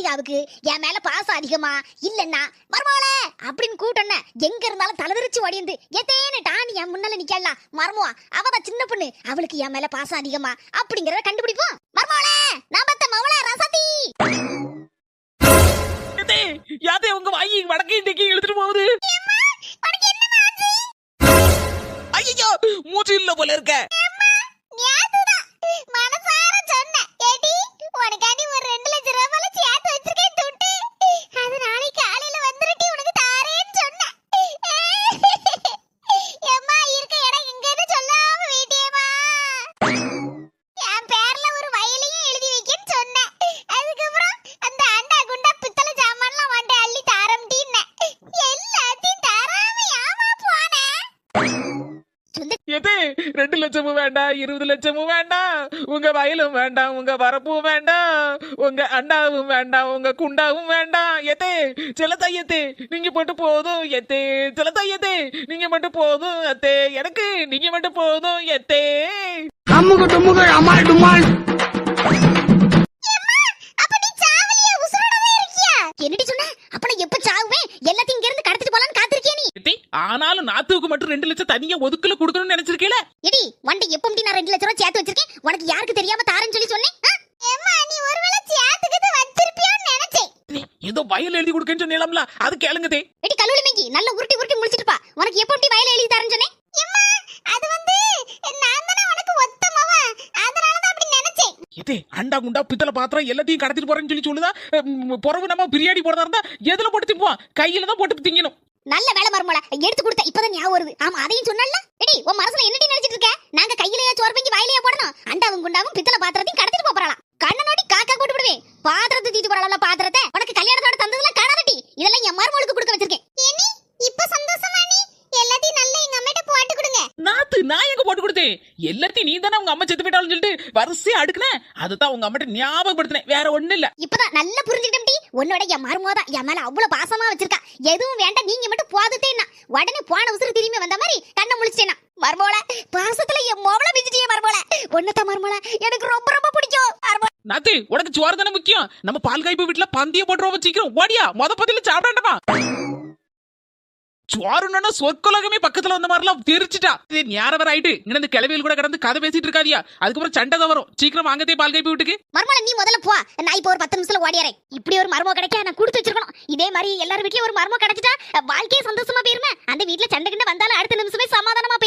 ராதிகாவுக்கு என் மேல பாசம் அதிகமா இல்லன்னா மர்மோளே அப்படின்னு கூட்டன எங்க இருந்தாலும் தலைவிரிச்சு ஓடிந்து எத்தேன்னு டானி என் முன்னால நிக்கலாம் மர்மோ அவதான் சின்ன பொண்ணு அவளுக்கு என் மேல பாசம் அதிகமா அப்படிங்கறத கண்டுபிடிப்போம். மர்மோளே நான் பத்த மவள ரசதி யாதே உங்க வாயி வடக்கே தெக்கே இழுத்துட்டு போகுது. ஐயோ மூச்சு இல்ல போல இருக்க. எதே 2 லட்சமும் வேண்டாம் 20 லட்சமும் வேண்டாம் உங்க வயலும் வேண்டாம் உங்க வரப்பும் வேண்டாம் உங்க அண்டாவும் வேண்டாம் உங்க குண்டாவும் வேண்டாம். எதே செல்லத்தையத்தே நீங்க மட்டும் போதும் எத்தே செல்லத்தையத்தே நீங்க மட்டும் போதும் அத்தே எனக்கு நீங்க மட்டும் போதும் எத்தே. அம்முக்கு டும்முக்கு அம்மாள் டும்மாள். என்னடி சொன்ன அப்ப எப்ப சாவுவேன் எல்லாத்தையும் இங்க இருந்து கடத்திட்டு போலான்னு காத்திருக்கியா நீ? ஆனாலும் நாத்துக்கு மட்டும் 2 லட்சம் தனியா ஒதுக்கல கொடுக்கணும்னு நினைச்சிருக்கீல. எடி வண்டி எப்போம்டி நான் 2 லட்சம் ரூபாய் சேர்த்து வச்சிருக்கேன் உனக்கு யாருக்கு தெரியாம தாரேன்னு சொல்லி சொன்னேன். ஏம்மா நீ ஒருவேளை சேர்த்துக்கிட்டு வச்சிருப்பியோன்னு நினைச்சேன். ஏதோ வயல் எழுதி கொடுக்கன்னு சொன்னீங்களா அது கேளுங்கதே. எடி கல்லூரி மேங்கி நல்ல உருட்டி உருட்டி முடிச்சிட்டு பா உனக்கு எப்போம்டி வயல் எழுதி தாரேன்னு சொன்னேன். அம்மா அது வந்து நான் தான உனக்கு ஒத்தமவ அதனால தான் அப்படி நினைச்சேன். இதே அண்டா குண்டா பித்தளை பாத்திரம் எல்லாத்தையும் கடத்திட்டு போறேன்னு சொல்லி சொல்லுதா. பொறவு நம்ம பிரியாணி போடுறதா இருந்தா எதுல போட்டு திங்குவோம் கையில தான் போட்டு திங்கணும். நல்ல வேலை மர்மோள எடுத்து கொடுத்த இப்பதான் ஞாபகம் வருது. ஆமா அதையும் சொன்னல்ல. எடி உன் மனசுல என்னடி நினைச்சிட்டு இருக்க? நாங்க கையிலேயே சோறு பங்கி வாயிலேயே போடணும் அண்டாவும் குண்டாவும் பித்தளை பாத்திரத்தையும் கடத்திட்டு போறலாம். கண்ணனோடி காக்கா போட்டு விடுவேன் பாத்திரத்தை தூக்கிட்டு போறல பாத்திரத்தை உனக்கு கல்யாணத்தோட தந்ததுல காணாதடி இதெல்லாம் என் மர்மோளுக்கு கொடுக்க வச்சிருக்கேன். ஏனி இப்ப சந்தோஷமா நீ எல்லாத்தையும் நல்ல எங்க அம்மாட்ட போட்டு கொடுங்க. நாத்து நான் எங்க போட்டு கொடுத்தேன் எல்லாத்தையும் நீ தானே உங்க அம்மா செத்து போயிட்டாலும் சொல்லிட்டு வரிசையா அடுக்குன அதுதான் உங்க அம்மாட்ட ஞாபகப்படுத்தினேன் வேற ஒண்ணு இல்ல. இப்பதான் நல்லா புரிஞ்சுக்கிட்டேன்டி உன்னோட என் மர்மோதான் என் மேல அவ்வளவு பாசமா வச்சிருக்கா எதுவும் வேண்டாம் நீங்க மட்டும் போதுதேன்னா உடனே போன உசுறு திரும்பி வந்த மாதிரி கண்ணை முழிச்சிட்டேனா மர்மோள பாசத்துல என் மோவள பிச்சிட்டியே மர்மோள ஒன்னத மர்மோள எனக்கு ரொம்ப ரொம்ப பிடிக்கும். நாத்து உனக்கு சோறு தானே முக்கியம் நம்ம பால் காய்ப்பு வீட்டுல பந்திய போட்டுருவோம் சீக்கிரம் ஓடியா மொத பதில சாப்பிடாண்டமா. சோறுனா சொற்கொலகமே பக்கத்துல வந்த மாதிரிலாம் தெரிச்சுட்டா. இது ஞாரவர் ஆயிட்டு இந்த கிளவியில் கூட கடந்து கதை பேசிட்டு இருக்காதியா அதுக்கப்புறம் சண்டை தான் வரும். சீக்கிரம் வாங்கதே பால் காய்ப்பு வீட்டுக்கு. மர்மோள நீ முதல்ல போ நான் இப்போ ஒரு 10 நிமிஷத்துல ஓடிறேன். இப்படி ஒரு மர்மோ கிடைக்க நான் கொடுத்து வச்சிருக்கணும். இதே மாதிரி எல்லார் வீட்லயும் ஒரு மர்மோ கிடைச்சிட்டா வாழ்க்கையே சந்தோஷமா போயிருமே. அந்த வீட்ல சண்டை கிண்ட வந்தாலும் அடுத்த நிமிஷமே சமாதானமா